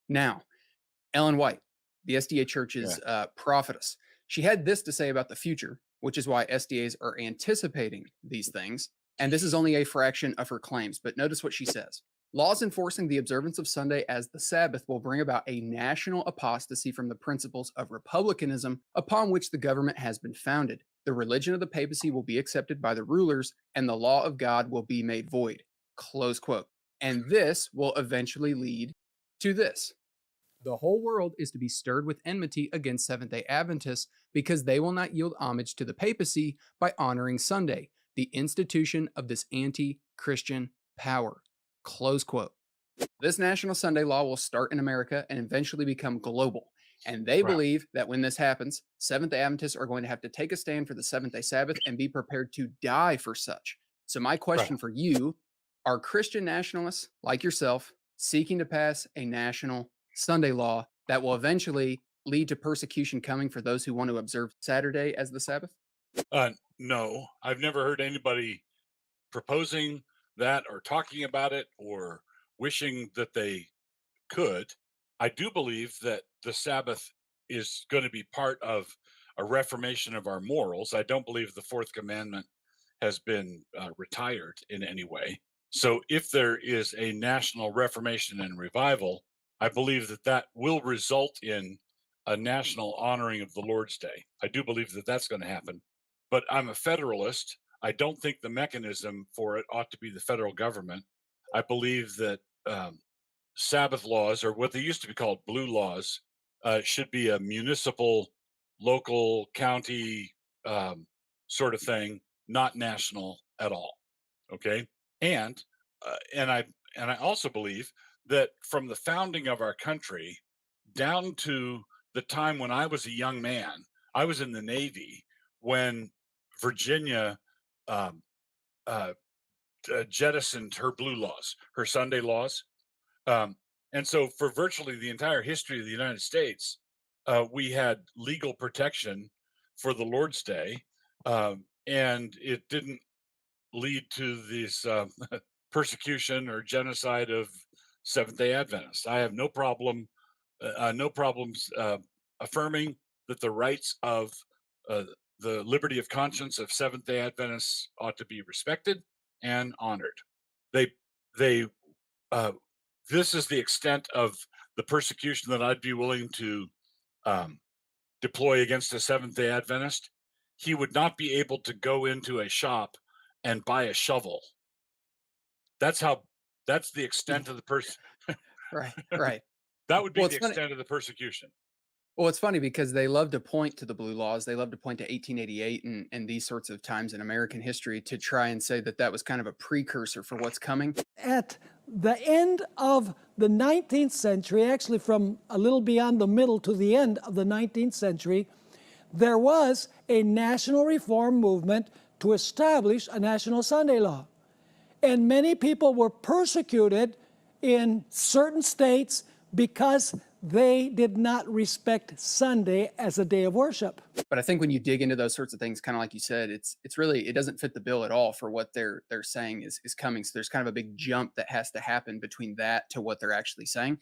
Now, Ellen White, the SDA Church's Yeah. prophetess, she had this to say about the future, which is why SDAs are anticipating these things. And this is only a fraction of her claims. But notice what she says. Laws enforcing the observance of Sunday as the Sabbath will bring about a national apostasy from the principles of republicanism upon which the government has been founded. The religion of the papacy will be accepted by the rulers, and the law of God will be made void. Close quote. And this will eventually lead to this. The whole world is to be stirred with enmity against Seventh day Adventists because they will not yield homage to the papacy by honoring Sunday, the institution of this anti Christian power. Close quote. This National Sunday Law will start in America and eventually become global. And they Right. believe that when this happens, Seventh day Adventists are going to have to take a stand for the seventh day Sabbath and be prepared to die for such. So, my Right. question for you, are Christian nationalists like yourself seeking to pass a national Sunday law that will eventually lead to persecution coming for those who want to observe Saturday as the Sabbath? No, I've never heard anybody proposing that or talking about it or wishing that they could. I do believe that the Sabbath is going to be part of a reformation of our morals. I don't believe the fourth commandment has been retired in any way. So if there is a national reformation and revival, I believe that that will result in a national honoring of the Lord's Day. I do believe that that's going to happen. But I'm a federalist. I don't think the mechanism for it ought to be the federal government. I believe that Sabbath laws, or what they used to be called blue laws, should be a municipal, local, county sort of thing, not national at all. Okay, and and I also believe that from the founding of our country down to the time when I was a young man, I was in the Navy when Virginia um, uh, jettisoned her blue laws, her Sunday laws. Um, and so, for virtually the entire history of the United States, we had legal protection for the Lord's Day, and it didn't lead to this persecution or genocide of Seventh Day Adventists. I have no problems affirming that the rights of uh, the liberty of conscience of Seventh Day Adventists ought to be respected and honored. They they uh, this is the extent of the persecution that I'd be willing to um, deploy against a Seventh Day Adventist. He would not be able to go into a shop and buy a shovel. That's how. That's the Yeah, extent of the person. right, right. That would be Well, the it's funny. extent of the persecution. Well, it's funny because they love to point to the blue laws. They love to point to 1888 and these sorts of times in American history to try and say that that was kind of a precursor for what's coming. At the end of the 19th century, actually from a little beyond the middle to the end of the 19th century, there was a national reform movement to establish a national Sunday law. And many people were persecuted in certain states because they did not respect Sunday as a day of worship. But I think when you dig into those sorts of things, kind of like you said, it's really it doesn't fit the bill at all for what they're saying is coming. So there's kind of a big jump that has to happen between that to what they're actually saying.